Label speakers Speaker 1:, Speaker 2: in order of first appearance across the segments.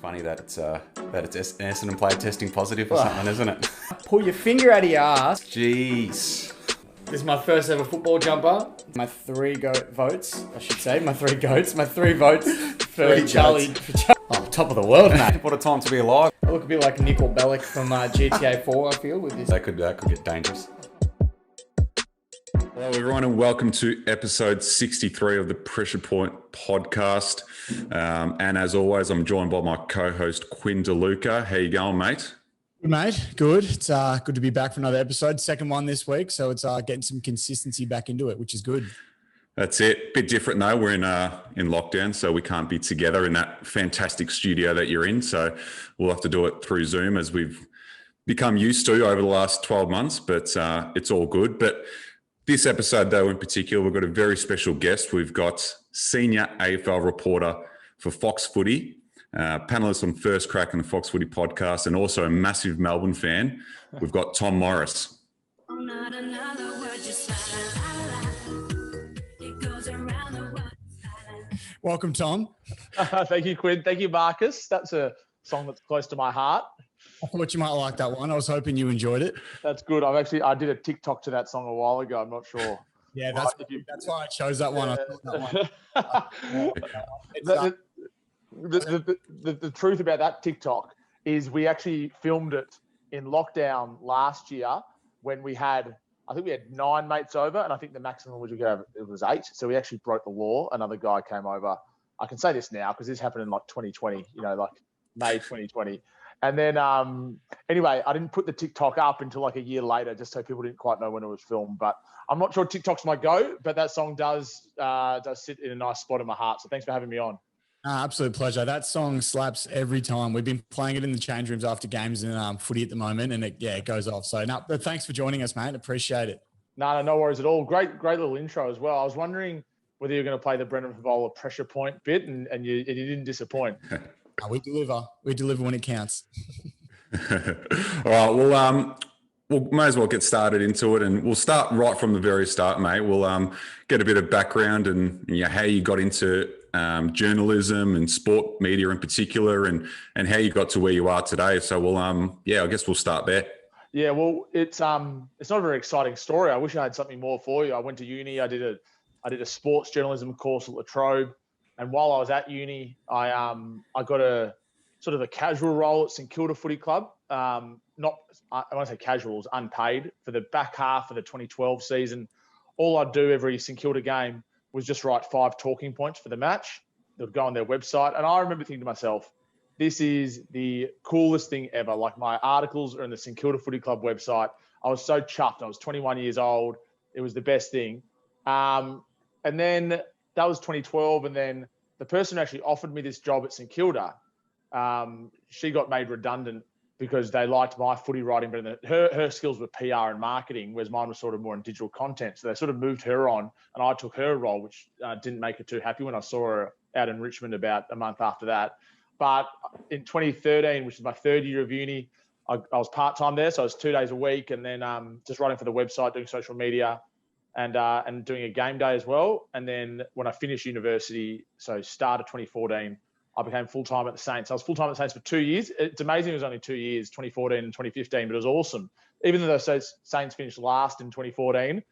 Speaker 1: Funny that it's Essendon player testing positive or something, isn't it?
Speaker 2: Pull your finger out of your ass.
Speaker 1: Jeez.
Speaker 2: This is my first ever football jumper. My three votes, I should say. My three goats. My three votes for Charlie. Oh, top of the world, mate.
Speaker 1: What a time to be alive.
Speaker 2: I look a bit like Nickel Bellic from GTA 4, I feel, with this.
Speaker 1: That could get dangerous.
Speaker 3: Hello, everyone, and welcome to episode 63 of the Pressure Point podcast. And as always, I'm joined by my co-host, Quinn DeLuca. How you going, mate?
Speaker 4: Good, mate. Good. It's good to be back for another episode. Second one this week. So it's getting some consistency back into it, which is good.
Speaker 3: That's it. Bit different, though. We're in lockdown, so we can't be together in that fantastic studio that you're in. So we'll have to do it through Zoom as we've become used to over the last 12 months, but it's all good. But this episode, though, in particular, we've got a very special guest. We've got senior AFL reporter for Fox Footy, panelist on First Crack on the Fox Footy podcast, and also a massive Melbourne fan. We've got Tom Morris.
Speaker 4: Welcome, Tom.
Speaker 5: Thank you, Quinn. Thank you, Marcus. That's a song that's close to my heart.
Speaker 4: I thought you might like that one. I was hoping you enjoyed it.
Speaker 5: That's good. I did a TikTok to that song a while ago. I'm not sure.
Speaker 4: Yeah, that's why I chose that one. I thought that one.
Speaker 5: The truth about that TikTok is we actually filmed it in lockdown last year when I think we had 9 mates over, and I think the maximum we could have, it was 8. So we actually broke the law. Another guy came over. I can say this now because this happened in like 2020, like May 2020. And then, anyway, I didn't put the TikTok up until like a year later, just so people didn't quite know when it was filmed. But I'm not sure TikTok's my go, but that song does sit in a nice spot in my heart. So thanks for having me on.
Speaker 4: Absolute pleasure. That song slaps every time. We've been playing it in the change rooms after games in footy at the moment, and it goes off. So but thanks for joining us, mate. Appreciate it. No
Speaker 5: worries at all. Great little intro as well. I was wondering whether you're going to play the Brendan Favola pressure point bit, and you didn't disappoint.
Speaker 4: We deliver. We deliver when it counts.
Speaker 3: All right. Well, we may as well get started into it, and we'll start right from the very start, mate. We'll get a bit of background and how you got into journalism and sport media in particular, and how you got to where you are today. So we'll I guess we'll start there.
Speaker 5: Yeah. Well, it's not a very exciting story. I wish I had something more for you. I went to uni. I did a sports journalism course at La Trobe. And while I was at uni, I got a sort of a casual role at St Kilda Footy Club. I want to say casual, it was unpaid for the back half of the 2012 season. All I'd do every St Kilda game was just write 5 talking points for the match. They'd go on their website. And I remember thinking to myself, this is the coolest thing ever. Like, my articles are in the St Kilda Footy Club website. I was so chuffed. I was 21 years old. It was the best thing. And then that was 2012, and then the person who actually offered me this job at St Kilda, she got made redundant because they liked my footy writing better than her skills were PR and marketing, whereas mine was sort of more in digital content. So they sort of moved her on, and I took her role, which didn't make her too happy when I saw her out in Richmond about a month after that. But in 2013, which is my 3rd year of uni, I was part-time there, so I was 2 days a week, and then just writing for the website, doing social media, and doing a game day as well. And then when I finished university, so start of 2014, I became full-time at the Saints. I was full-time at the Saints for 2 years. It's amazing it was only 2 years, 2014 and 2015, but it was awesome. Even though those Saints finished last in 2014,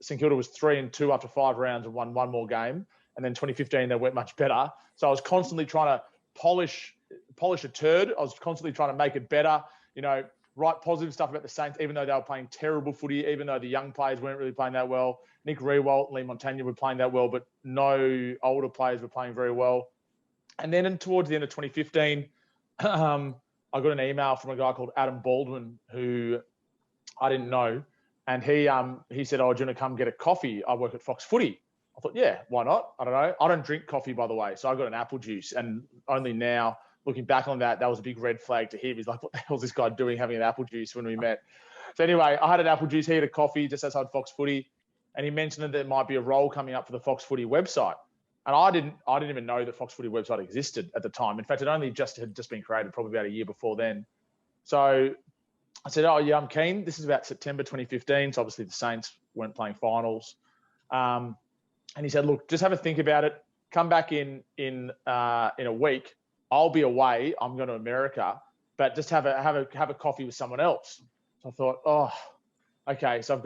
Speaker 5: St Kilda was 3-2 after 5 rounds and won 1 more game. And then 2015, they went much better. So I was constantly trying to polish a turd. I was constantly trying to make it better, write positive stuff about the Saints, even though they were playing terrible footy, even though the young players weren't really playing that well. Nick Riewoldt and Lee Montagna were playing that well, but no older players were playing very well. And then towards the end of 2015, I got an email from a guy called Adam Baldwin, who I didn't know. And he said, "Oh, do you want to come get a coffee? I work at Fox Footy." I thought, yeah, why not? I don't know. I don't drink coffee, by the way. So I got an apple juice. And only now, looking back on that was a big red flag to him. He's like, what the hell is this guy doing having an apple juice when we met? So anyway, I had an apple juice. He had a coffee just outside Fox Footy. And he mentioned that there might be a role coming up for the Fox Footy website. And I didn't even know the Fox Footy website existed at the time. In fact, it only had just been created probably about a year before then. So I said, oh yeah, I'm keen. This is about September 2015. So obviously the Saints weren't playing finals. And he said, look, just have a think about it. Come back in a week I'll be away. I'm going to America, but just have a coffee with someone else. So I thought, oh, okay. So I've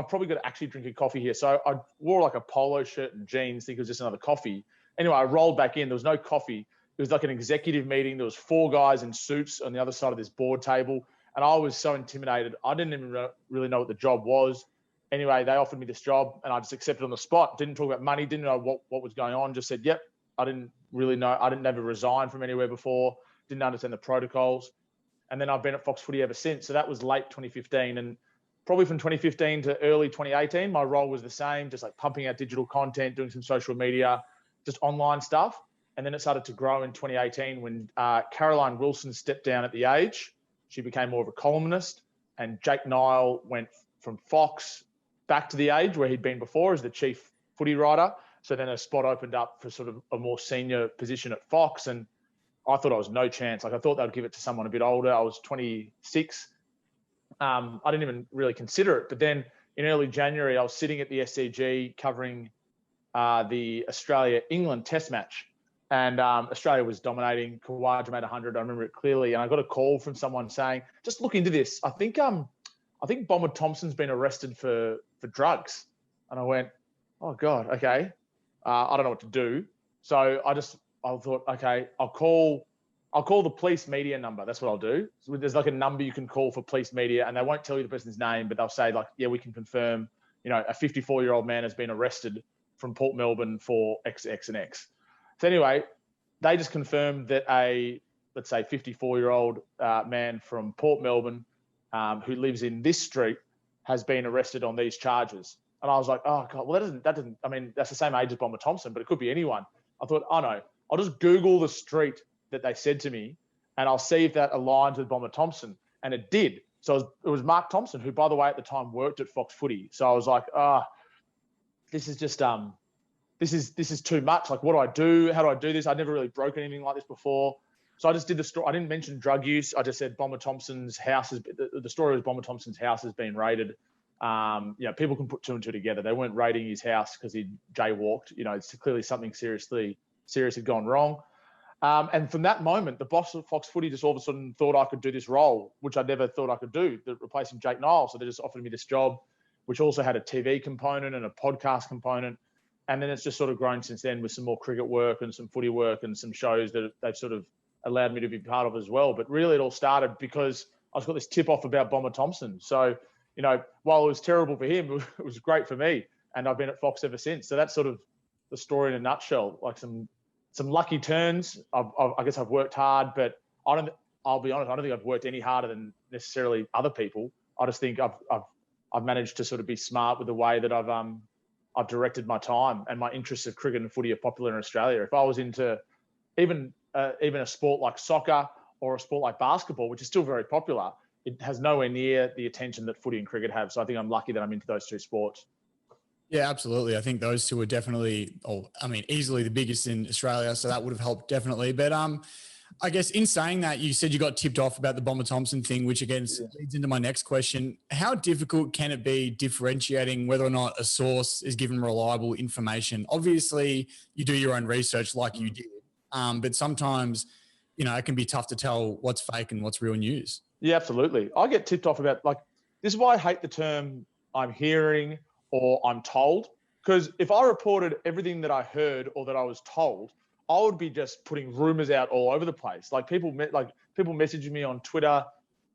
Speaker 5: probably got to actually drink a coffee here. So I wore like a polo shirt and jeans, think it was just another coffee. Anyway, I rolled back in. There was no coffee. It was like an executive meeting. There was 4 guys in suits on the other side of this board table. And I was so intimidated. I didn't even really know what the job was. Anyway, they offered me this job and I just accepted on the spot. Didn't talk about money. Didn't know what was going on. Just said, yep. I didn't really know. I didn't ever resign from anywhere before. Didn't understand the protocols. And then I've been at Fox Footy ever since. So that was late 2015. And probably from 2015 to early 2018, my role was the same, just like pumping out digital content, doing some social media, just online stuff. And then it started to grow in 2018 when Caroline Wilson stepped down at The Age. She became more of a columnist. And Jake Nile went from Fox back to The Age, where he'd been before as the chief footy writer. So then a spot opened up for sort of a more senior position at Fox. And I thought I was no chance. Like I thought they'd give it to someone a bit older. I was 26. I didn't even really consider it. But then in early January, I was sitting at the SCG covering the Australia-England test match. And Australia was dominating. Kawaja made 100. I remember it clearly. And I got a call from someone saying, just look into this. I think Bomber Thompson's been arrested for drugs. And I went, oh God, okay. I don't know what to do. So I thought, okay, I'll call the police media number. That's what I'll do. So there's like a number you can call for police media and they won't tell you the person's name, but they'll say like, yeah, we can confirm, a 54-year-old man has been arrested from Port Melbourne for X, X, and X. So anyway, they just confirmed that let's say 54-year-old man from Port Melbourne who lives in this street has been arrested on these charges. And I was like, oh God, well, that doesn't, I mean, that's the same age as Bomber Thompson, but it could be anyone. I thought, oh no, I'll just Google the street that they said to me and I'll see if that aligns with Bomber Thompson. And it did. So it was Mark Thompson, who by the way, at the time worked at Fox Footy. So I was like, this is just, this is too much. Like, what do I do? How do I do this? I'd never really broken anything like this before. So I just did the story. I didn't mention drug use. I just said Bomber Thompson's house the story was Bomber Thompson's house has been raided. People can put 2 and 2 together. They weren't raiding his house because he jaywalked. It's clearly something serious had gone wrong. And from that moment, the boss of Fox Footy just all of a sudden thought I could do this role, which I never thought I could do, replacing Jake Nile. So they just offered me this job, which also had a TV component and a podcast component. And then it's just sort of grown since then with some more cricket work and some footy work and some shows that they've sort of allowed me to be part of as well. But really it all started because I got this tip off about Bomber Thompson. So, while it was terrible for him, it was great for me. And I've been at Fox ever since. So that's sort of the story in a nutshell, like some lucky turns. I guess I've worked hard, but I'll be honest, I don't think I've worked any harder than necessarily other people. I just think I've managed to sort of be smart with the way that I've directed my time, and my interests of cricket and footy are popular in Australia. If I was into even a sport like soccer or a sport like basketball, which is still very popular, it has nowhere near the attention that footy and cricket have. So I think I'm lucky that I'm into those 2 sports.
Speaker 4: Yeah, absolutely. I think those 2 are definitely, easily the biggest in Australia. So that would have helped definitely. But I guess in saying that, you said you got tipped off about the Bomber Thompson thing, which again leads into my next question. How difficult can it be differentiating whether or not a source is given reliable information? Obviously, you do your own research like you did, but sometimes, it can be tough to tell what's fake and what's real news.
Speaker 5: Yeah, absolutely. I get tipped off about, this is why I hate the term I'm hearing or I'm told, because if I reported everything that I heard or that I was told, I would be just putting rumors out all over the place. People messaging me on Twitter,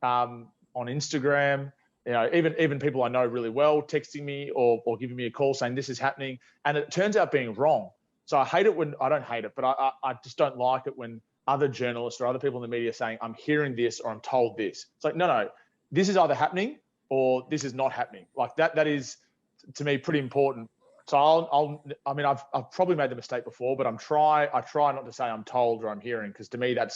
Speaker 5: on Instagram, even people I know really well texting me or giving me a call saying this is happening, and it turns out being wrong. So I don't hate it, but I just don't like it when other journalists or other people in the media saying I'm hearing this or I'm told this. It's like, no, this is either happening or this is not happening. Like that is to me pretty important. So I've probably made the mistake before, but I try not to say I'm told or I'm hearing, because to me that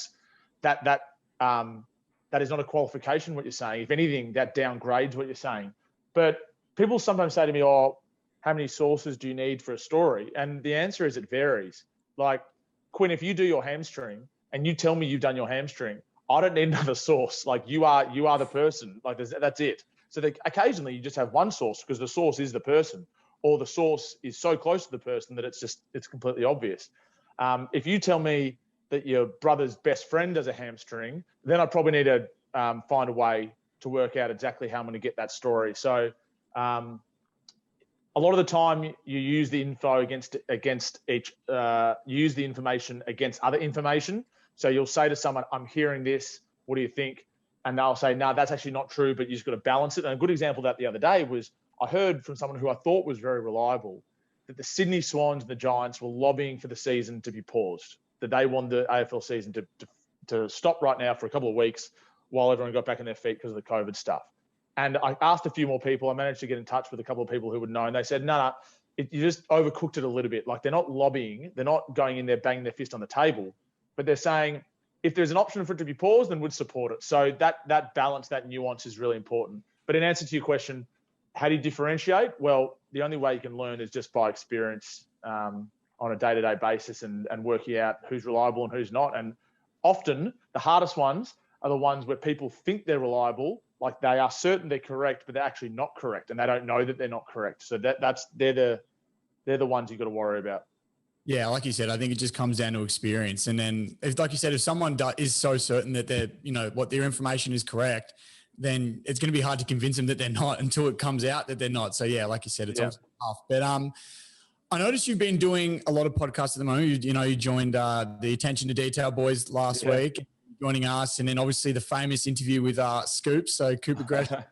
Speaker 5: is not a qualification what you're saying. If anything, that downgrades what you're saying. But people sometimes say to me, oh, how many sources do you need for a story? And the answer is it varies. Like, Quinn, if you do your hamstring and you tell me you've done your hamstring, I don't need another source. Like, you are the person. Like, that's it. So occasionally you just have one source because the source is the person, or the source is so close to the person that it's completely obvious. If you tell me that your brother's best friend has a hamstring, then I probably need to find a way to work out exactly how I'm going to get that story. So a lot of the time you use the info use the information against other information. So you'll say to someone, I'm hearing this, what do you think? And they'll say, no, that's actually not true, but you just got to balance it. And a good example of that the other day was I heard from someone who I thought was very reliable that the Sydney Swans and the Giants were lobbying for the season to be paused, that they want the AFL season to stop right now for a couple of weeks while everyone got back on their feet because of the COVID stuff. And I asked a few more people. I managed to get in touch with a couple of people who would know. And they said, no, you just overcooked it a little bit. Like, they're not lobbying. They're not going in there banging their fist on the table. But they're saying, if there's an option for it to be paused, then would support it. So that balance, that nuance is really important. But in answer to your question, how do you differentiate? Well, the only way you can learn is just by experience on a day-to-day basis and working out who's reliable and who's not. And often the hardest ones are the ones where people think they're reliable, like they are certain they're correct, but they're actually not correct, and they don't know that they're not correct. So they're the ones you've got to worry about.
Speaker 4: Yeah, like you said, I think it just comes down to experience. And then, like you said, if someone is so certain that what their information is correct, then it's going to be hard to convince them that they're not until it comes out that they're not. So yeah, like you said, it's also tough. But I noticed you've been doing a lot of podcasts at the moment. You joined the Attention to Detail boys last week, joining us, and then obviously the famous interview with Scoops. So Cooper Gresham,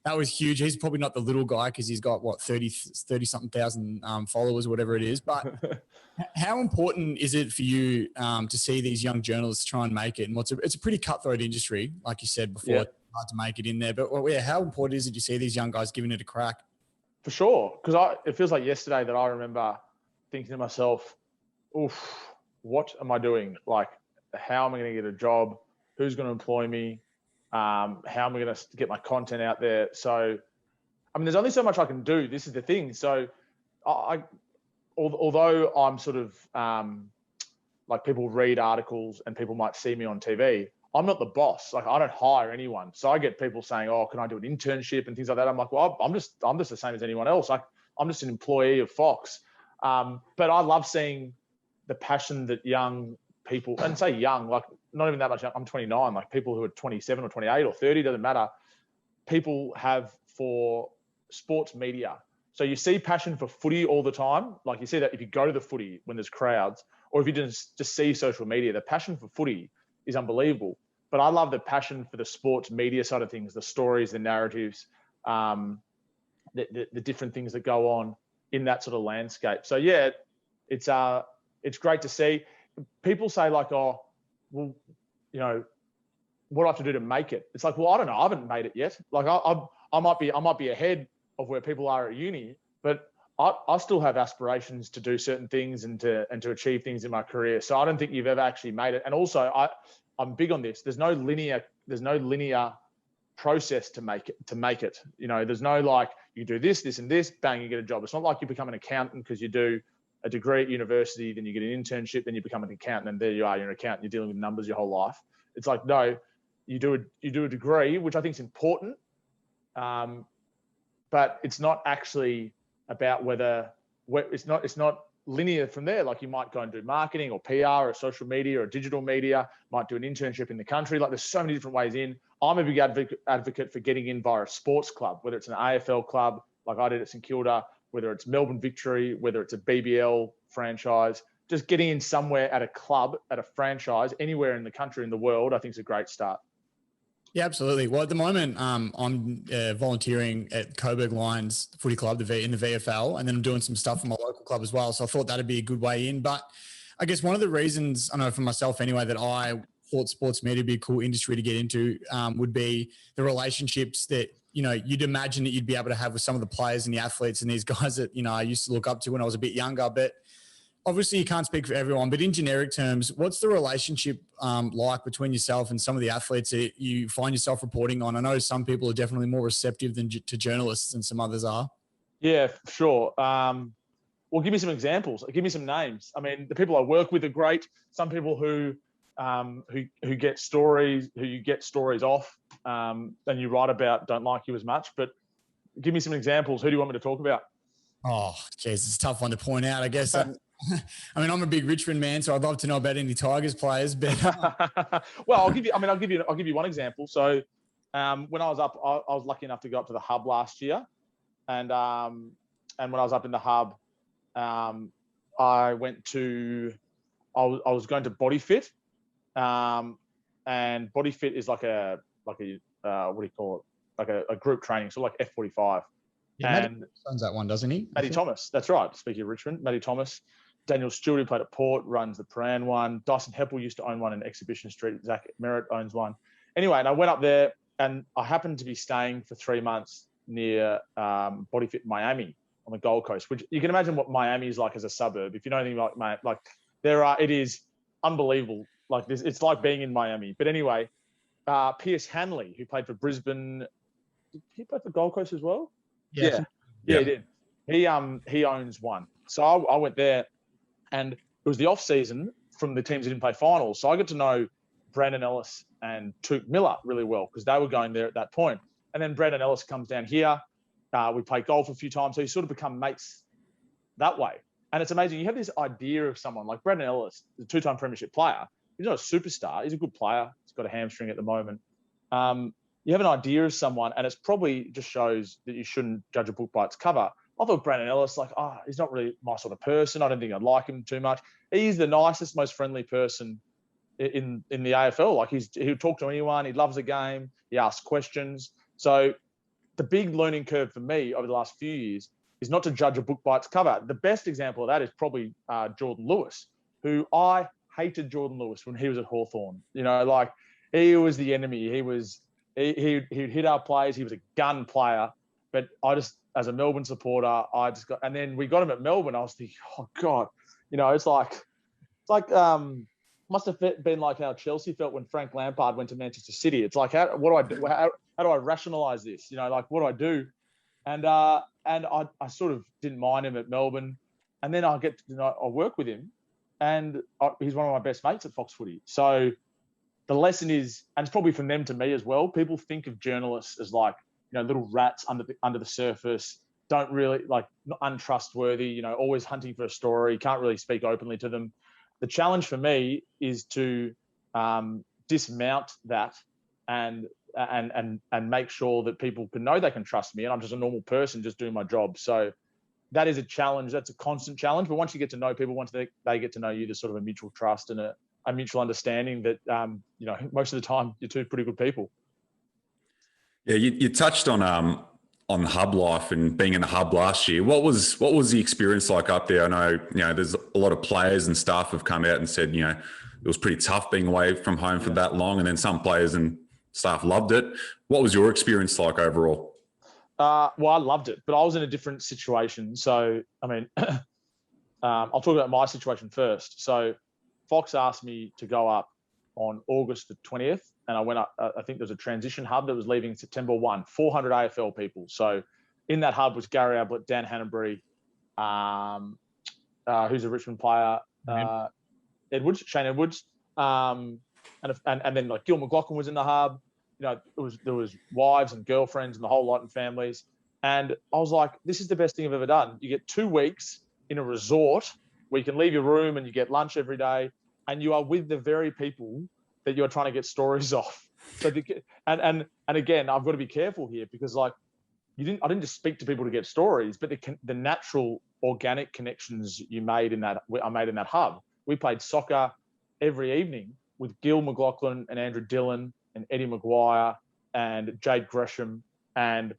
Speaker 4: that was huge. He's probably not the little guy because he's got 30 something thousand followers, whatever it is. But how important is it for you to see these young journalists try and make it? And it's a pretty cutthroat industry, like you said before. It's hard to make it in there. But how important is it to see these young guys giving it a crack?
Speaker 5: For sure, because it feels like yesterday that I remember thinking to myself, "Oof, what am I doing? Like, how am I going to get a job? Who's going to employ me? How am I going to get my content out there?" So, I mean, there's only so much I can do. This is the thing. So, although I'm sort of like, people read articles and people might see me on TV, I'm not the boss. Like, I don't hire anyone. So I get people saying, "Oh, can I do an internship?" and things like that. I'm like, well, I'm just the same as anyone else. Like, I'm just an employee of Fox. But I love seeing the passion that young people, and say young, like not even that much young, I'm 29, like people who are 27 or 28 or 30, doesn't matter, people have for sports media. So you see passion for footy all the time. Like, you see that if you go to the footy when there's crowds, or if you just see social media, the passion for footy is unbelievable. But I love the passion for the sports media side of things, the stories, the narratives, the different things that go on in that sort of landscape. So yeah, it's great to see. People say like, "Oh, well, what do I have to do to make it?" It's like, well, I don't know. I haven't made it yet. Like, I might be ahead of where people are at uni, but I still have aspirations to do certain things and to achieve things in my career. So I don't think you've ever actually made it. And also, I'm big on this. There's no linear process to make it. There's no like, you do this, and this, bang, you get a job. It's not like you become an accountant because you do a degree at university, then you get an internship, then you become an accountant, and there you are, you're an accountant, you're dealing with numbers your whole life. It's like, no, you do a degree, which I think is important, but it's not actually about it's not linear from there. Like, you might go and do marketing or PR or social media or digital media, might do an internship in the country. Like, there's so many different ways in. I'm a big advocate for getting in via a sports club, whether it's an AFL club, like I did at St Kilda, whether it's Melbourne Victory, whether it's a BBL franchise, just getting in somewhere at a club, at a franchise, anywhere in the country, in the world, I think is a great start.
Speaker 4: Yeah, absolutely. Well, at the moment, I'm volunteering at Coburg Lions Footy Club in the VFL, and then I'm doing some stuff for my local club as well. So I thought that'd be a good way in. But I guess one of the reasons, I know for myself anyway, that I thought sports media would be a cool industry to get into would be the relationships that, you'd imagine that you'd be able to have with some of the players and the athletes and these guys that, I used to look up to when I was a bit younger. But obviously you can't speak for everyone, but in generic terms, what's the relationship like between yourself and some of the athletes that you find yourself reporting on? I know some people are definitely more receptive to journalists than some others are.
Speaker 5: Yeah, for sure. Well, give me some examples. Give me some names. I mean, the people I work with are great. Some people who get stories, who you get stories off, and you write about, don't like you as much. But give me some examples. Who do you want me to talk about?
Speaker 4: Oh, geez, it's a tough one to point out. I guess I mean, I'm a big Richmond man, so I'd love to know about any Tigers players. But
Speaker 5: well, I'll give you one example. So, when I was up, I was lucky enough to go up to the hub last year, and when I was up in the hub, I was going to Body Fit, and Body Fit is like a what do you call it? Like a group training, so like F45.
Speaker 4: yeah,
Speaker 5: And
Speaker 4: Matty owns that one, doesn't he?
Speaker 5: Matty Thomas, that's right. Speaking of Richmond, Matty Thomas, Daniel Stewart, who played at Port, runs the Paran one. Dyson Heppel used to own one in Exhibition Street. Zach Merritt owns one. Anyway, and I went up there, and I happened to be staying for 3 months near Body Fit Miami on the Gold Coast, which you can imagine what Miami is like as a suburb. If you know anything like it is unbelievable. Like this, it's like being in Miami. But anyway, Pierce Hanley, who played for Brisbane, did he play for Gold Coast as well? Yeah, he did. He owns one. So I went there, and it was the off season from the teams that didn't play finals. So I got to know Brandon Ellis and Touk Miller really well because they were going there at that point. And then Brandon Ellis comes down here. We played golf a few times. So you sort of become mates that way. And it's amazing. You have this idea of someone like Brandon Ellis, the 2-time premiership player. He's not a superstar. He's a good player. He's got a hamstring at the moment. You have an idea of someone, and it's probably just shows that you shouldn't judge a book by its cover. I thought Brandon Ellis, he's not really my sort of person. I don't think I'd like him too much. He's the nicest, most friendly person in the AFL. Like he'll talk to anyone. He loves the game. He asks questions. So the big learning curve for me over the last few years is not to judge a book by its cover. The best example of that is probably Jordan Lewis, who I hated Jordan Lewis when he was at Hawthorn. He was the enemy. He'd hit our players. He was a gun player. But I just, as a Melbourne supporter, and then we got him at Melbourne. I was thinking, oh God, it's like must have been like how Chelsea felt when Frank Lampard went to Manchester City. It's like, what do I do? How do I rationalise this? What do I do? And I sort of didn't mind him at Melbourne, and then I work with him, and he's one of my best mates at Fox Footy. So the lesson is, and it's probably from them to me as well, people think of journalists as little rats under the surface, don't really untrustworthy, always hunting for a story, can't really speak openly to them. The challenge for me is to dismount that and make sure that people can know they can trust me, and I'm just a normal person just doing my job. So that is a challenge. That's a constant challenge. But once you get to know people, once they get to know you, there's sort of a mutual trust and a mutual understanding that, most of the time you're two pretty good people.
Speaker 3: Yeah, you touched on hub life and being in the hub last year. What was the experience like up there? I know, there's a lot of players and staff have come out and said, it was pretty tough being away from home for that long. And then some players and staff loved it. What was your experience like overall?
Speaker 5: Well, I loved it, but I was in a different situation. So, I mean, I'll talk about my situation first. So Fox asked me to go up on August the 20th, and I went up. I think there was a transition hub that was leaving September 1, 400 AFL people. So in that hub was Gary Ablett, Dan Hanbury, who's a Richmond player, Shane Edwards, and then Gil McLaughlin was in the hub. There was wives and girlfriends and the whole lot and families. And I was like, this is the best thing I've ever done. You get 2 weeks in a resort where you can leave your room and you get lunch every day, and you are with the very people that you're trying to get stories off. So and again, I've got to be careful here because I didn't just speak to people to get stories, but the natural organic connections I made in that hub. We played soccer every evening with Gil McLaughlin and Andrew Dillon and Eddie Maguire and Jade Gresham and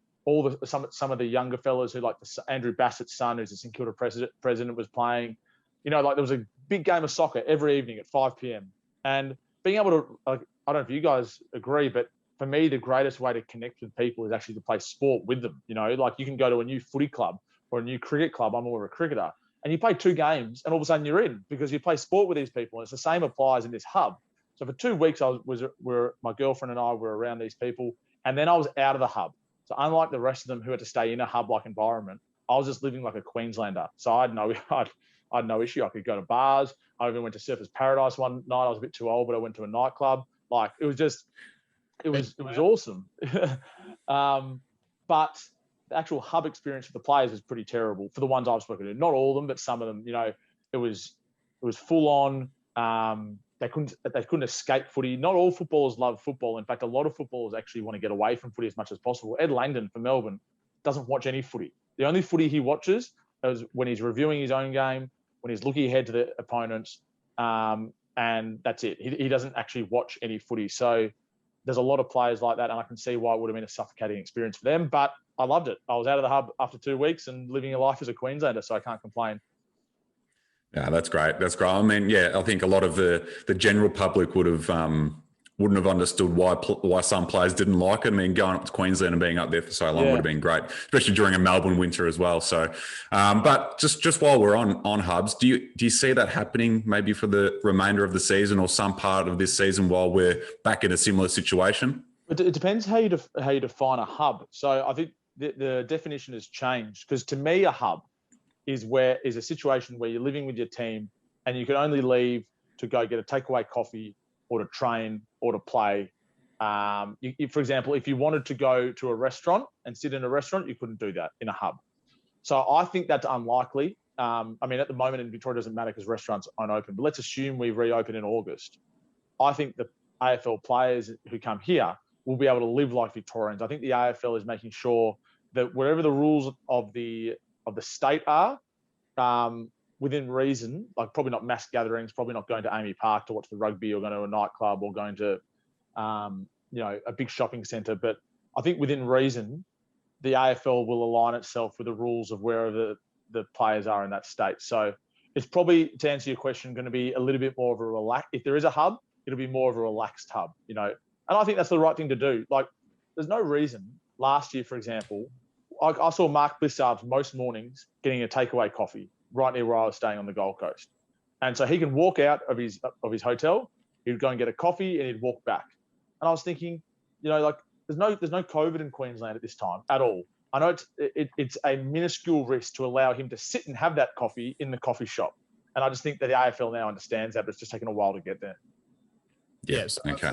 Speaker 5: some of the younger fellas who Andrew Bassett's son, who's the St Kilda president, was playing. There was a big game of soccer every evening at 5 p.m. And being able to, I don't know if you guys agree, but for me, the greatest way to connect with people is actually to play sport with them. You can go to a new footy club or a new cricket club. I'm more of a cricketer. And you play 2 games and all of a sudden you're in because you play sport with these people. And it's the same applies in this hub. So for 2 weeks, my girlfriend and I were around these people, and then I was out of the hub. So unlike the rest of them who had to stay in a hub-like environment, I was just living like a Queenslander. So I had no issue. I could go to bars. I even went to Surfers Paradise one night. I was a bit too old, but I went to a nightclub. It was awesome. But the actual hub experience for the players was pretty terrible for the ones I've spoken to. Not all of them, but some of them. full on. They couldn't escape footy. Not all footballers love football. In fact, a lot of footballers actually want to get away from footy as much as possible. Ed Langdon for Melbourne doesn't watch any footy. The only footy he watches is when he's reviewing his own game, when he's looking ahead to the opponents, and that's it. He doesn't actually watch any footy. So there's a lot of players like that, and I can see why it would have been a suffocating experience for them. But I loved it. I was out of the hub after 2 weeks and living a life as a Queenslander, so I can't complain.
Speaker 3: Yeah, that's great. That's great. I mean, yeah, I think a lot of the general public wouldn't have understood why some players didn't like it. I mean, going up to Queensland and being up there for so long would have been great, especially during a Melbourne winter as well. So, but just while we're on hubs, do you see that happening maybe for the remainder of the season or some part of this season while we're back in a similar situation?
Speaker 5: It depends how you define a hub. So I think the definition has changed, because to me a hub is a situation where you're living with your team and you can only leave to go get a takeaway coffee or to train or to play. For example, if you wanted to go to a restaurant and sit in a restaurant, you couldn't do that in a hub. So I think that's unlikely. I mean, at the moment in Victoria, it doesn't matter because restaurants aren't open, but let's assume we reopen in August. I think the AFL players who come here will be able to live like Victorians. I think the AFL is making sure that whatever the rules of the state are, within reason, like probably not mass gatherings, probably not going to Amy Park to watch the rugby or going to a nightclub or going to, a big shopping centre. But I think within reason, the AFL will align itself with the rules of wherever the players are in that state. So it's probably, to answer your question, going to be a little bit more of a if there is a hub, it'll be more of a relaxed hub, and I think that's the right thing to do. Like, there's no reason last year, for example, I saw Mark Blissard most mornings getting a takeaway coffee right near where I was staying on the Gold Coast. And so he can walk out of his hotel, he'd go and get a coffee and he'd walk back. And I was thinking, like, there's no COVID in Queensland at this time at all. I know it's a minuscule risk to allow him to sit and have that coffee in the coffee shop. And I just think that the AFL now understands that, but it's just taken a while to get there.
Speaker 4: Yes.
Speaker 3: Okay.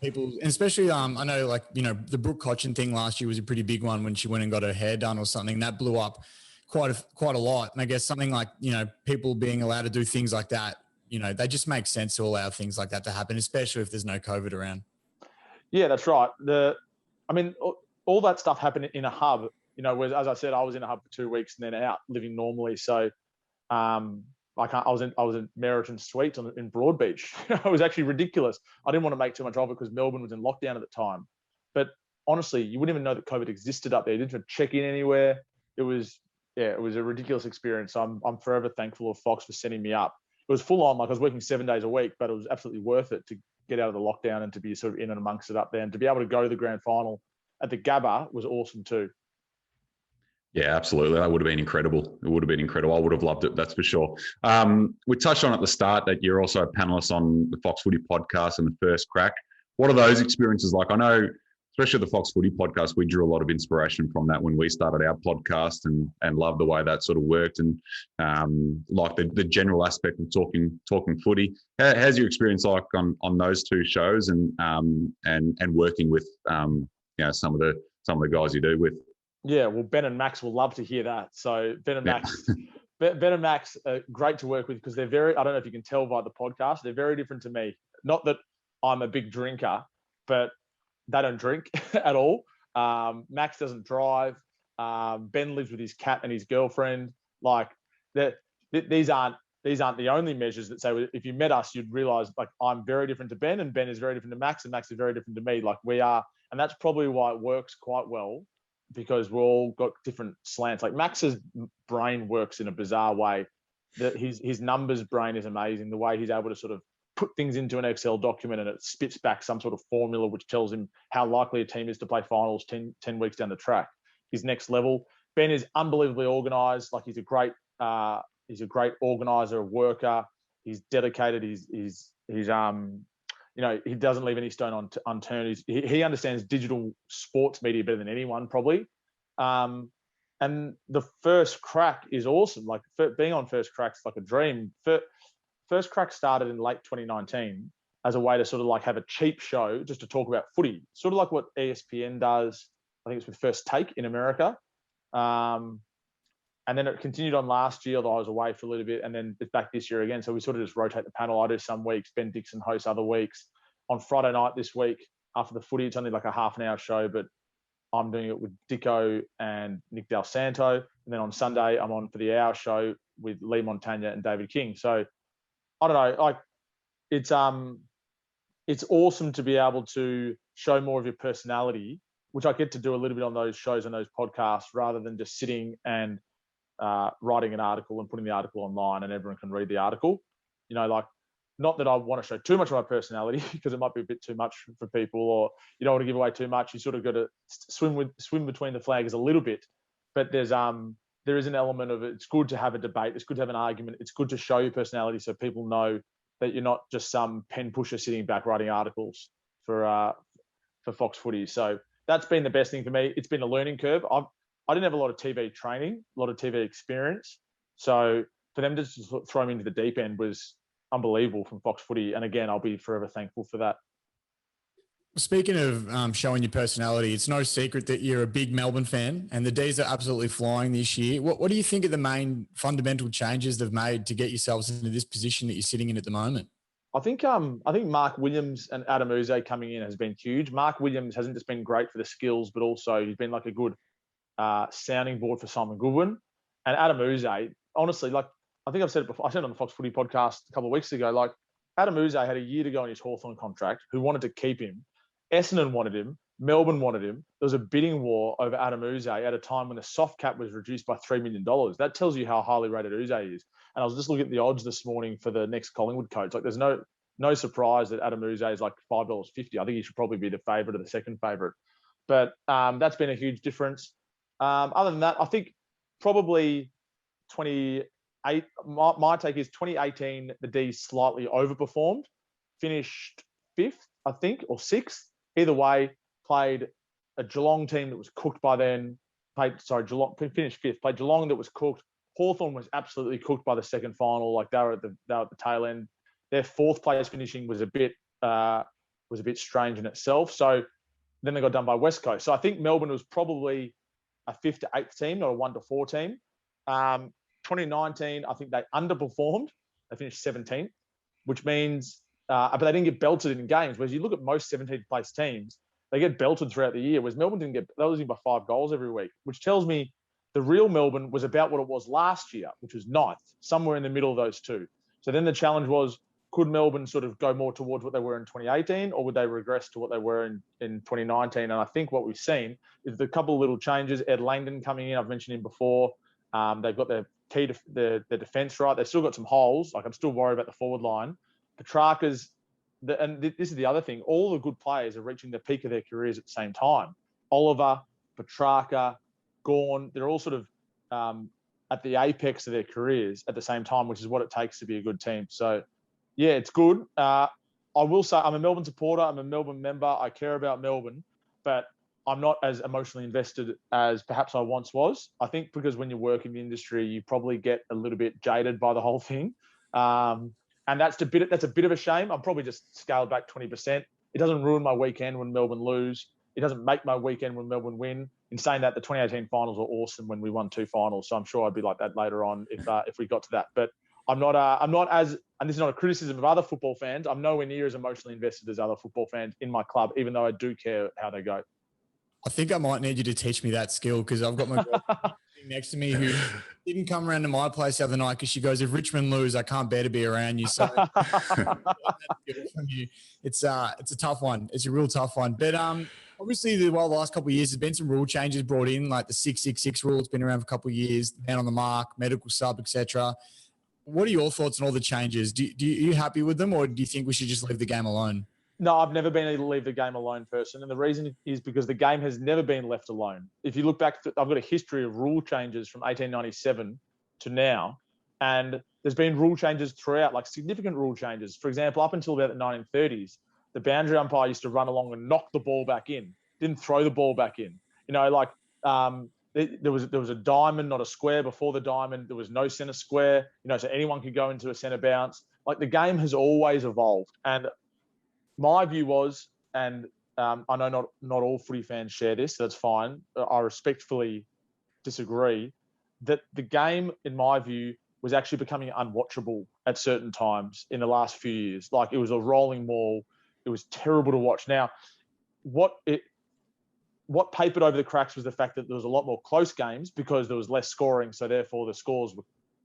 Speaker 4: People, and especially, I know, the Brooke Cochin thing last year was a pretty big one when she went and got her hair done or something. That blew up quite a lot. And I guess something like, people being allowed to do things like that, they just make sense to allow things like that to happen, especially if there's no COVID around. Yeah,
Speaker 5: that's right. All that stuff happened in a hub, whereas, as I said, I was in a hub for 2 weeks and then out living normally. So, I was in Meriton Suites in Broadbeach. It was actually ridiculous. I didn't want to make too much of it because Melbourne was in lockdown at the time. But honestly, you wouldn't even know that COVID existed up there. You didn't have to check in anywhere. It was a ridiculous experience. I'm forever thankful of Fox for sending me up. It was full on, like I was working 7 days a week, but it was absolutely worth it to get out of the lockdown and to be sort of in and amongst it up there, and to be able to go to the grand final at the Gabba was awesome too.
Speaker 3: Yeah, absolutely. That would have been incredible. It would have been incredible. I would have loved it, that's for sure. We touched on at the start that you're also a panelist on the Fox Footy podcast and the First Crack. What are those experiences like? I know, especially the Fox Footy podcast, we drew a lot of inspiration from that when we started our podcast, and loved the way that sort of worked, and like the general aspect of talking footy. How's your experience like on those two shows, and working with some of the guys you do with?
Speaker 5: Yeah, well, Ben and Max will love to hear that. So Ben and Max, Ben and Max are great to work with because they're very, I don't know if you can tell by the podcast, they're very different to me. Not that I'm a big drinker, but they don't drink at all. Max doesn't drive. Ben lives with his cat and his girlfriend. Like, these aren't the only measures that say, if you met us, you'd realize, like, I'm very different to Ben, and Ben is very different to Max, and Max is very different to me. Like, we are, and that's probably why it works quite well, because we're all got different slants. Like, Max's brain works in a bizarre way. His numbers brain is amazing. The way he's able to sort of put things into an Excel document and it spits back some sort of formula which tells him how likely a team is to play finals 10 weeks down the track. He's next level. Ben is unbelievably organised. Like, he's a great organiser, worker. He's dedicated. He doesn't leave any stone unturned. He understands digital sports media better than anyone, probably. And the First Crack is awesome. Like, being on First Crack's like a dream. First Crack started in late 2019 as a way to sort of like have a cheap show just to talk about footy, sort of like what ESPN does. I think it's with First Take in America. And then it continued on last year, although I was away for a little bit, and then it's back this year again. So we sort of just rotate the panel. I do some weeks, Ben Dixon hosts other weeks. On Friday night this week, after the footy, it's only like a half an hour show, but I'm doing it with Dicko and Nick Del Santo. And then on Sunday, I'm on for the hour show with Lee Montagna and David King. So I don't know, like it's awesome to be able to show more of your personality, which I get to do a little bit on those shows and those podcasts, rather than just sitting and writing an article and putting the article online and everyone can read the article. You know, like, not that I want to show too much of my personality because it might be a bit too much for people, or you don't want to give away too much. You sort of got to swim between the flags a little bit. But there is an element of it. It's good to have a debate. It's good to have an argument. It's good to show your personality so people know that you're not just some pen pusher sitting back writing articles for Fox Footy. So that's been the best thing for me. It's been a learning curve. I didn't have a lot of TV training, a lot of TV experience. So for them to just throw me into the deep end was unbelievable from Fox Footy. And again, I'll be forever thankful for that.
Speaker 4: Speaking of showing your personality, it's no secret that you're a big Melbourne fan, and the D's are absolutely flying this year. What do you think are the main fundamental changes they've made to get yourselves into this position that you're sitting in at the moment?
Speaker 5: I think Mark Williams and Adam Uze coming in has been huge. Mark Williams hasn't just been great for the skills, but also he's been like a good sounding board for Simon Goodwin. And Adam Uze, honestly, like, I think I've said it before. I said it on the Fox Footy podcast a couple of weeks ago. Like, Adam Uze had a year to go on his Hawthorn contract, who wanted to keep him. Essendon wanted him. Melbourne wanted him. There was a bidding war over Adam Uze at a time when the soft cap was reduced by $3 million. That tells you how highly rated Uze is. And I was just looking at the odds this morning for the next Collingwood coach. Like, there's no surprise that Adam Uze is like $5.50. I think he should probably be the favourite or the second favourite. But that's been a huge difference. Other than that, I think probably my take is 2018, the D's slightly overperformed, finished fifth, I think, or sixth. Either way, played a Geelong team that was cooked by then. Finished fifth. Played Geelong that was cooked. Hawthorn was absolutely cooked by the second final. Like, they were at the tail end. Their fourth place finishing was a bit strange in itself. So then they got done by West Coast. So I think Melbourne was probably a 5th to 8th team, not a 1 to 4 team. 2019, I think they underperformed. They finished 17th, which means, but they didn't get belted in games. Whereas you look at most 17th place teams, they get belted throughout the year. Whereas Melbourne didn't get, they were losing by 5 goals every week, which tells me the real Melbourne was about what it was last year, which was 9th, somewhere in the middle of those two. So then the challenge was, could Melbourne sort of go more towards what they were in 2018, or would they regress to what they were in 2019? And I think what we've seen is a couple of little changes. Ed Langdon coming in, I've mentioned him before. They've got their defence right. They've still got some holes. Like, I'm still worried about the forward line. Petrarca's, and this is the other thing, all the good players are reaching the peak of their careers at the same time. Oliver, Petrarca, Gawn, they're all sort of at the apex of their careers at the same time, which is what it takes to be a good team. So, yeah, it's good. I will say I'm a Melbourne supporter. I'm a Melbourne member. I care about Melbourne, but I'm not as emotionally invested as perhaps I once was. I think because when you work in the industry, you probably get a little bit jaded by the whole thing. And that's a bit of a shame. I'm probably just scaled back 20%. It doesn't ruin my weekend when Melbourne lose. It doesn't make my weekend when Melbourne win. In saying that, the 2018 finals were awesome when we won 2 finals. So I'm sure I'd be like that later on if we got to that. But I'm not as, and this is not a criticism of other football fans, I'm nowhere near as emotionally invested as other football fans in my club, even though I do care how they go.
Speaker 4: I think I might need you to teach me that skill, because I've got my girlfriend next to me who didn't come around to my place the other night because she goes, if Richmond lose, I can't bear to be around you. So it's a tough one. It's a real tough one. But obviously, the last couple of years, there's been some rule changes brought in, like the 666 rule. It's been around for a couple of years, man on the mark, medical sub, etc. What are your thoughts on all the changes? Are you happy with them, or do you think we should just leave the game alone?
Speaker 5: No, I've never been able to leave the game alone person. And the reason is because the game has never been left alone. If you look back, I've got a history of rule changes from 1897 to now. And there's been rule changes throughout, like significant rule changes. For example, up until about the 1930s, the boundary umpire used to run along and knock the ball back in, didn't throw the ball back in. You know, like there was a diamond, not a square. Before the diamond, there was no centre square. You know, so anyone could go into a centre bounce. Like, the game has always evolved. And my view was, and I know not all footy fans share this, so that's fine. I respectfully disagree. that the game, in my view, was actually becoming unwatchable at certain times in the last few years. Like, it was a rolling maul. It was terrible to watch. Now, what papered over the cracks was the fact that there was a lot more close games because there was less scoring. So therefore the scores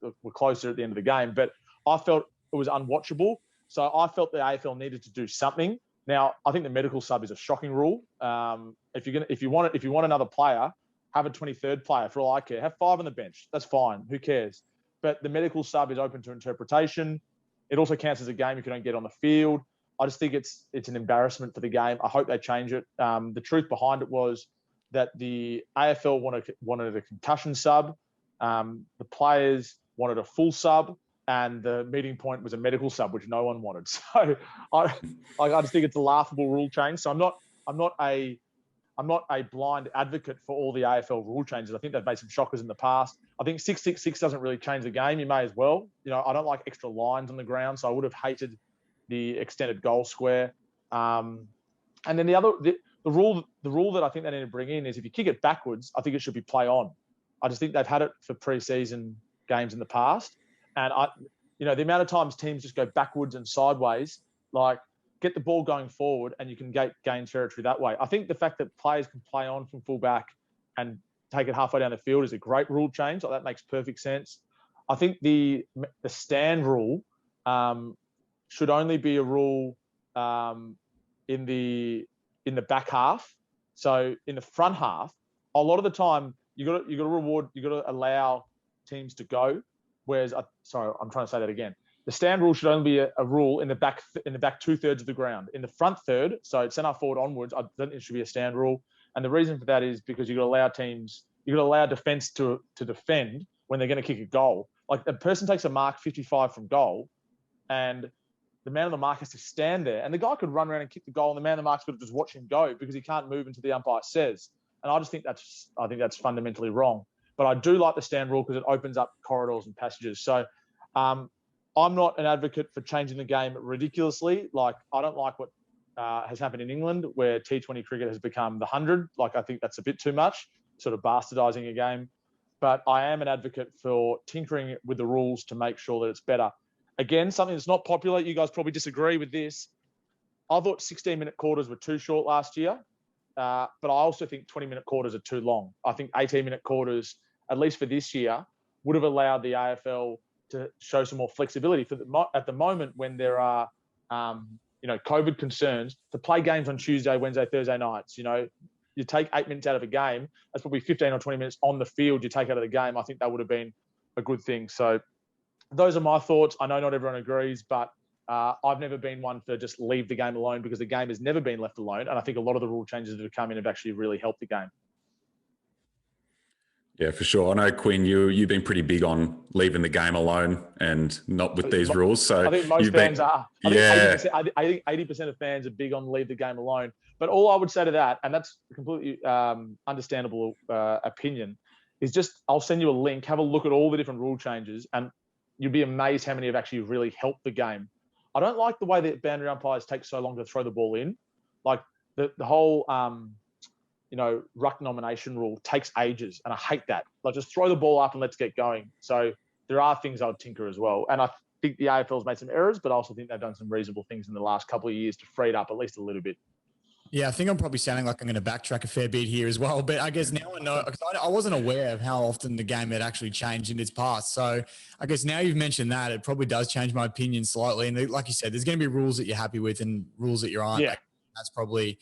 Speaker 5: were closer at the end of the game. But I felt it was unwatchable. So I felt the AFL needed to do something. Now, I think the medical sub is a shocking rule. If you want another player, have a 23rd player for all I care. Have 5 on the bench. That's fine. Who cares? But the medical sub is open to interpretation. It also counts as a game if you don't get on the field. I just think it's an embarrassment for the game. I hope they change it. The truth behind it was that the AFL wanted a concussion sub. The players wanted a full sub, and the meeting point was a medical sub, which no one wanted. So I just think it's a laughable rule change. So I'm not a blind advocate for all the AFL rule changes. I think they've made some shockers in the past. I think 666 doesn't really change the game. You may as well. I don't like extra lines on the ground, so I would have hated the extended goal square. And then the rule that I think they need to bring in is if you kick it backwards, I think it should be play on. I just think they've had it for preseason games in the past. And the amount of times teams just go backwards and sideways, like, get the ball going forward and you can gain territory that way. I think the fact that players can play on from fullback and take it halfway down the field is a great rule change. That makes perfect sense. I think the stand rule should only be a rule in the back half. So in the front half, a lot of the time you got to allow teams to go. Whereas, I'm trying to say that again. The stand rule should only be a rule in the back 2/3 of the ground. In the front third, so centre forward onwards, I don't think it should be a stand rule. And the reason for that is because you've got to allow defence to defend when they're going to kick a goal. Like, a person takes a mark 55 from goal, and the man on the mark has to stand there, and the guy could run around and kick the goal, and the man on the mark's got to just watch him go because he can't move until the umpire says. And I think that's fundamentally wrong. But I do like the stand rule because it opens up corridors and passages. So I'm not an advocate for changing the game ridiculously. Like, I don't like what has happened in England where T20 cricket has become the 100. Like, I think that's a bit too much, sort of bastardizing a game. But I am an advocate for tinkering with the rules to make sure that it's better. Again, something that's not popular, you guys probably disagree with this. I thought 16-minute quarters were too short last year, but I also think 20-minute quarters are too long. I think 18-minute quarters, at least for this year, would have allowed the AFL to show some more flexibility. At the moment, when there are COVID concerns, to play games on Tuesday, Wednesday, Thursday nights, you take 8 minutes out of a game, that's probably 15 or 20 minutes on the field you take out of the game. I think that would have been a good thing. So those are my thoughts. I know not everyone agrees, but I've never been one for just leave the game alone because the game has never been left alone. And I think a lot of the rule changes that have come in have actually really helped the game.
Speaker 3: Yeah, for sure. I know, Quinn, you've been pretty big on leaving the game alone and not with these rules. So
Speaker 5: I think most fans are. I think 80% of fans are big on leave the game alone. But all I would say to that, and that's a completely understandable opinion, is just I'll send you a link, have a look at all the different rule changes, and you'll be amazed how many have actually really helped the game. I don't like the way that boundary umpires take so long to throw the ball in. Like the whole ruck nomination rule takes ages, and I hate that. Like, just throw the ball up and let's get going. So there are things I would tinker as well. And I think the AFL's made some errors, but I also think they've done some reasonable things in the last couple of years to free it up at least a little bit.
Speaker 4: Yeah, I think I'm probably sounding like I'm going to backtrack a fair bit here as well. But I guess now I know, because I wasn't aware of how often the game had actually changed in its past. So I guess now you've mentioned that, it probably does change my opinion slightly. And like you said, there's going to be rules that you're happy with and rules that you aren't.
Speaker 5: Yeah.
Speaker 4: That's probably,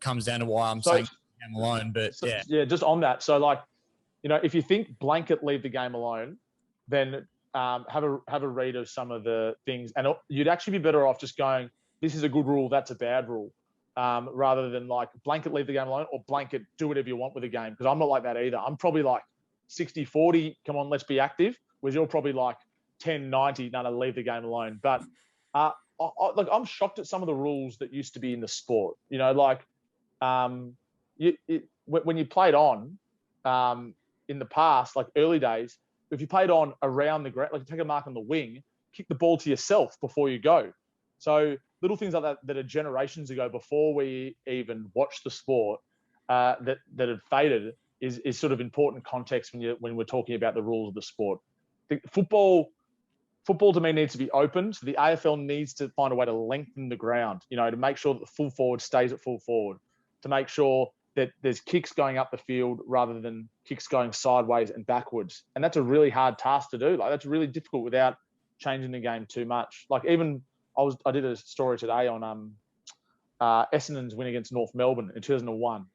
Speaker 4: comes down to why I'm saying game alone. But
Speaker 5: just on that. So, like, if you think blanket leave the game alone, then have a read of some of the things. And you'd actually be better off just going, this is a good rule, that's a bad rule. Rather than like blanket leave the game alone or blanket do whatever you want with the game. Because I'm not like that either. I'm probably like 60-40, come on, let's be active. Whereas you're probably like 10-90, no, leave the game alone. But I'm shocked at some of the rules that used to be in the sport. When you played on in the past, like early days, if you played on around the ground, like you take a mark on the wing, kick the ball to yourself before you go. So little things like that are generations ago, before we even watched the sport, that had faded. is sort of important context when we're talking about the rules of the sport. Football to me needs to be open. So the AFL needs to find a way to lengthen the ground, to make sure that the full forward stays at full forward, to make sure that there's kicks going up the field rather than kicks going sideways and backwards. And that's a really hard task to do. Like, that's really difficult without changing the game too much. Like, even I did a story today on Essendon's win against North Melbourne in 2001.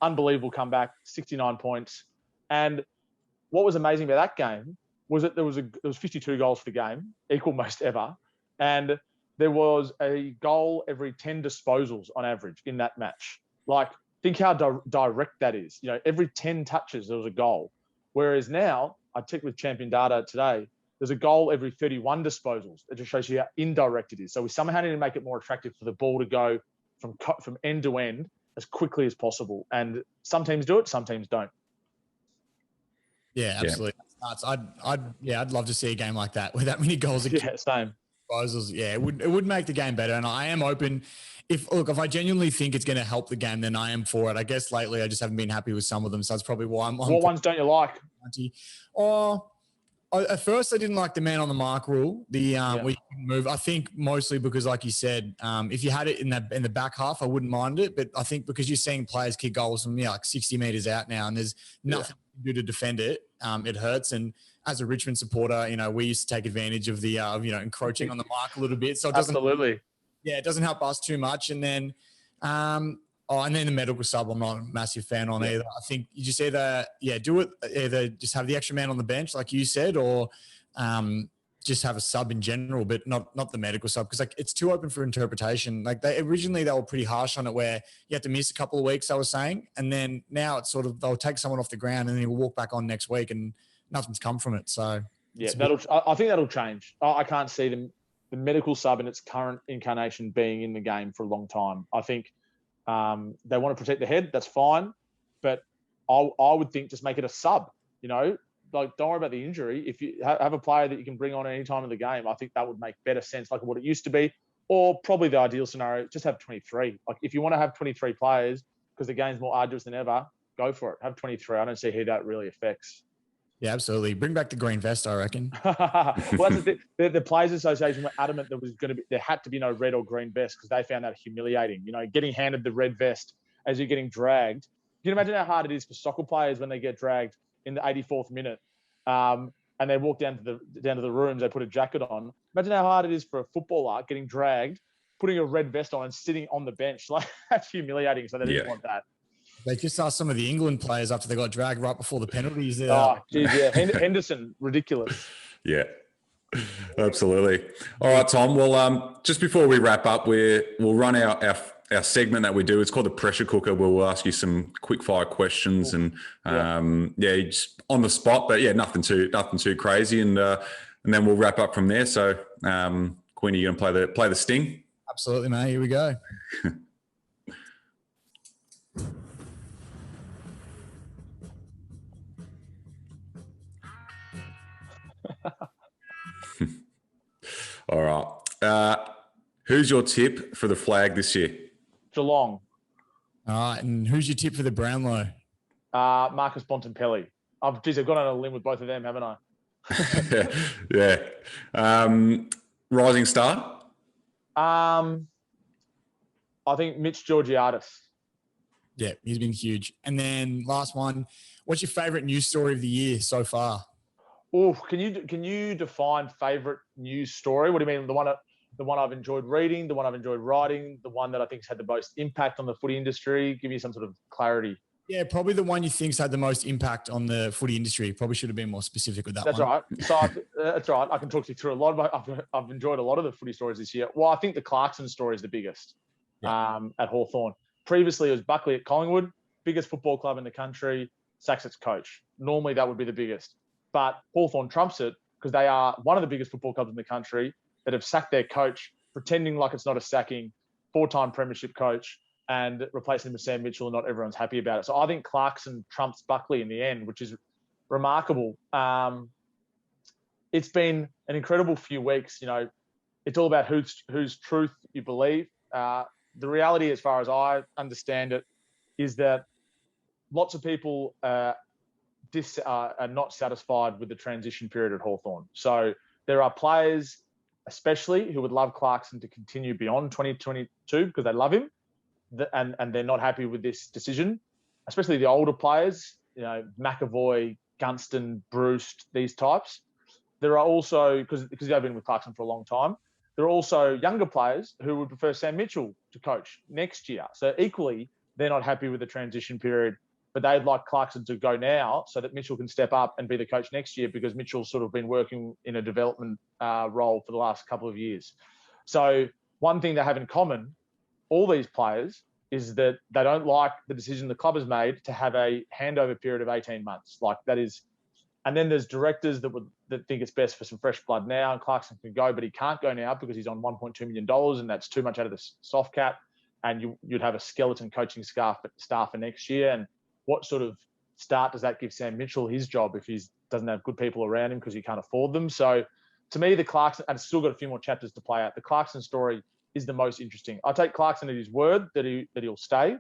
Speaker 5: Unbelievable comeback, 69 points. And what was amazing about that game was that there was 52 goals for the game, equal most ever, and there was a goal every 10 disposals on average in that match. Like, think how direct that is. Every 10 touches there was a goal, whereas now I checked with Champion Data today. There's a goal every 31 disposals. It just shows you how indirect it is. So we somehow need to make it more attractive for the ball to go from end to end as quickly as possible. And some teams do it, some teams don't.
Speaker 4: Yeah, absolutely. Yeah. I'd love to see a game like that with that many goals.
Speaker 5: Same.
Speaker 4: Disposals. Yeah, it would make the game better. And I am open. If I genuinely think it's going to help the game, then I am for it. I guess lately I just haven't been happy with some of them. So that's probably why I'm
Speaker 5: what ones don't you like?
Speaker 4: At first, I didn't like the man on the mark rule. Where you can move. I think mostly because, like you said, if you had it in the back half, I wouldn't mind it. But I think because you're seeing players kick goals from like 60 meters out now, and there's nothing you can do to defend it, it hurts. And as a Richmond supporter, we used to take advantage of the encroaching on the mark a little bit. So it doesn't it doesn't help us too much. And then and then the medical sub, I'm not a massive fan on either. I think you just either just have the extra man on the bench, like you said, or just have a sub in general, but not the medical sub, because like it's too open for interpretation. Like they were pretty harsh on it, where you have to miss a couple of weeks, I was saying, and then now it's sort of they'll take someone off the ground and then he'll walk back on next week, and nothing's come from it. So
Speaker 5: I think that'll change. I can't see the medical sub in its current incarnation being in the game for a long time. I think. They want to protect the head. That's fine, but I would think just make it a sub. Like, don't worry about the injury. If you have a player that you can bring on at any time of the game, I think that would make better sense, like what it used to be. Or probably the ideal scenario, just have 23. Like, if you want to have 23 players because the game's more arduous than ever, go for it. Have 23. I don't see who that really affects.
Speaker 4: Yeah, absolutely. Bring back the green vest, I reckon.
Speaker 5: Well, that's the thing. The Players Association were adamant there had to be no red or green vest because they found that humiliating. Getting handed the red vest as you're getting dragged. You can imagine how hard it is for soccer players when they get dragged in the 84th minute, and they walk down to the rooms. They put a jacket on. Imagine how hard it is for a footballer getting dragged, putting a red vest on, and sitting on the bench. Like, that's humiliating. So they didn't want that.
Speaker 4: They just asked some of the England players after they got dragged right before the penalties.
Speaker 5: Oh, geez, yeah. Henderson, ridiculous.
Speaker 3: Yeah, absolutely. All right, Tom. Well, just before we wrap up, we'll run our segment that we do. It's called the pressure cooker, where we'll ask you some quick fire questions and just on the spot, but nothing too crazy, and then we'll wrap up from there. So, Queen, are you going to play the sting?
Speaker 4: Absolutely, mate. Here we go.
Speaker 3: All right. Who's your tip for the flag this year?
Speaker 5: Geelong.
Speaker 4: All right. And who's your tip for the Brownlow?
Speaker 5: Marcus Bontempelli. I've gone on a limb with both of them, haven't I?
Speaker 3: Yeah. Rising star?
Speaker 5: I think Mitch Georgiadis.
Speaker 4: Yeah, he's been huge. And then last one, what's your favourite news story of the year so far?
Speaker 5: Oh, can you define favourite news story? What do you mean? The one I've enjoyed reading, the one I've enjoyed writing, the one that I think has had the most impact on the footy industry? Give me some sort of clarity.
Speaker 4: Yeah, probably the one you think's had the most impact on the footy industry. Probably should have been more specific with that.
Speaker 5: That's right. So that's right. I can talk you through a lot of. I've enjoyed a lot of the footy stories this year. Well, I think the Clarkson story is the biggest at Hawthorn. Previously, it was Buckley at Collingwood, biggest football club in the country. Sacks its coach. Normally, that would be the biggest. But Hawthorn trumps it because they are one of the biggest football clubs in the country that have sacked their coach, pretending like it's not a sacking, 4-time premiership coach, and replacing him with Sam Mitchell, and not everyone's happy about it. So I think Clarkson trumps Buckley in the end, which is remarkable. It's been an incredible few weeks. It's all about whose truth you believe. The reality, as far as I understand it, is that lots of people are not satisfied with the transition period at Hawthorn. So there are players, especially, who would love Clarkson to continue beyond 2022 because they love him, and they're not happy with this decision. Especially the older players, McAvoy, Gunston, Bruce, these types. There are also, because they've been with Clarkson for a long time, there are also younger players who would prefer Sam Mitchell to coach next year. So equally, they're not happy with the transition period, but they'd like Clarkson to go now so that Mitchell can step up and be the coach next year, because Mitchell's sort of been working in a development role for the last couple of years. So one thing they have in common, all these players, is that they don't like the decision the club has made to have a handover period of 18 months. Like that is, and then there's directors that think it's best for some fresh blood now, and Clarkson can go, but he can't go now because he's on $1.2 million, and that's too much out of the soft cap. And you'd have a skeleton coaching staff for next year. And what sort of start does that give Sam Mitchell his job if he doesn't have good people around him because he can't afford them? So to me, the Clarkson, and it's still got a few more chapters to play out, the Clarkson story is the most interesting. I take Clarkson at his word that he'll stay,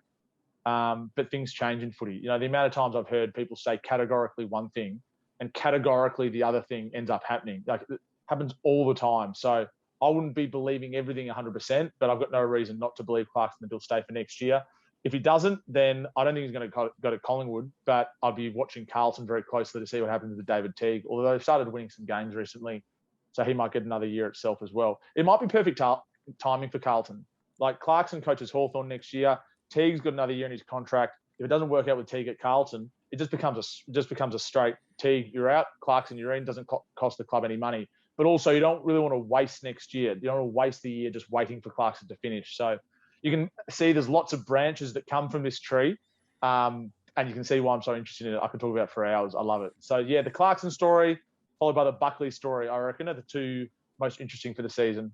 Speaker 5: but things change in footy. The amount of times I've heard people say categorically one thing and categorically the other thing ends up happening. Like, it happens all the time. So I wouldn't be believing everything 100%, but I've got no reason not to believe Clarkson that he'll stay for next year. If he doesn't, then I don't think he's going to go to Collingwood, but I'll be watching Carlton very closely to see what happens with David Teague, although they've started winning some games recently, so he might get another year itself as well. It might be perfect timing for Carlton. Like, Clarkson coaches Hawthorn next year. Teague's got another year in his contract. If it doesn't work out with Teague at Carlton, it just becomes a straight Teague, you're out, Clarkson, you're in. Doesn't cost the club any money. But also, you don't really want to waste next year. You don't want to waste the year just waiting for Clarkson to finish. So you can see there's lots of branches that come from this tree, and you can see why I'm so interested in it. I could talk about it for hours. I love it. So yeah, the Clarkson story followed by the Buckley story, I reckon, are the two most interesting for the season.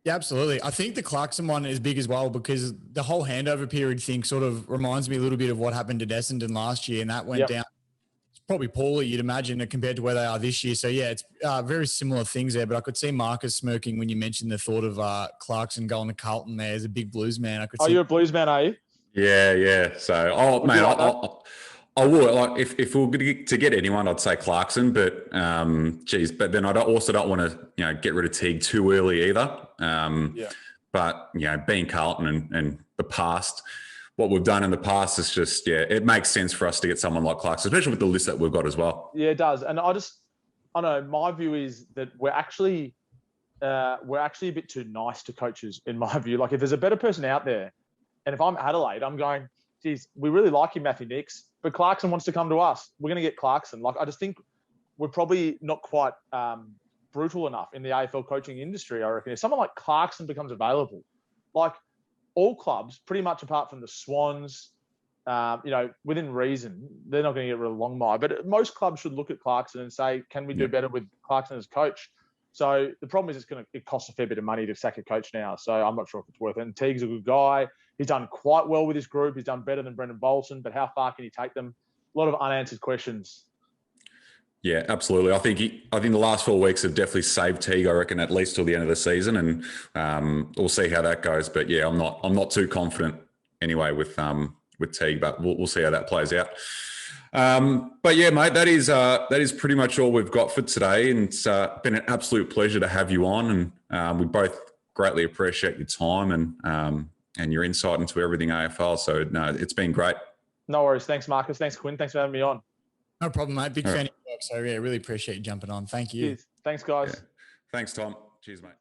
Speaker 4: Yeah, absolutely. I think the Clarkson one is big as well because the whole handover period thing sort of reminds me a little bit of what happened to Essendon last year, and that went down probably poorly, you'd imagine, compared to where they are this year. So yeah, it's very similar things there, but I could see Marcus smirking when you mentioned the thought of Clarkson going to Carlton there as a big Blues man.
Speaker 5: You're a Blues man, are you?
Speaker 3: Yeah. So, man, I would, like, if we were to get anyone, I'd say Clarkson, but but then I also don't want to, get rid of Teague too early either. But, being Carlton and the past, what we've done in the past is just, it makes sense for us to get someone like Clarkson, especially with the list that we've got as well.
Speaker 5: Yeah, it does. And I know my view is that we're actually a bit too nice to coaches, in my view. Like, if there's a better person out there, and if I'm Adelaide, I'm going, geez, we really like you, Matthew Nicks, but Clarkson wants to come to us. We're going to get Clarkson. Like, I just think we're probably not quite brutal enough in the AFL coaching industry, I reckon. If someone like Clarkson becomes available, like, all clubs, pretty much apart from the Swans, within reason, they're not going to get rid of Longmire. But most clubs should look at Clarkson and say, can we do better with Clarkson as coach? So the problem is it costs a fair bit of money to sack a coach now. So I'm not sure if it's worth it. And Teague's a good guy. He's done quite well with his group. He's done better than Brendan Bolton, but how far can he take them? A lot of unanswered questions.
Speaker 3: Yeah, absolutely. I think the last 4 weeks have definitely saved Teague, I reckon, at least till the end of the season, and we'll see how that goes. But yeah, I'm not too confident anyway with Teague, but we'll see how that plays out. But yeah, mate, that is pretty much all we've got for today, and it's been an absolute pleasure to have you on, and we both greatly appreciate your time and your insight into everything AFL. So no, it's been great.
Speaker 5: No worries. Thanks, Marcus. Thanks, Quinn. Thanks for having me on.
Speaker 4: No problem, mate. Big fan of your work. So yeah, really appreciate you jumping on. Thank you.
Speaker 5: Cheers. Thanks, guys.
Speaker 3: Yeah. Thanks, Tom. Cheers, mate.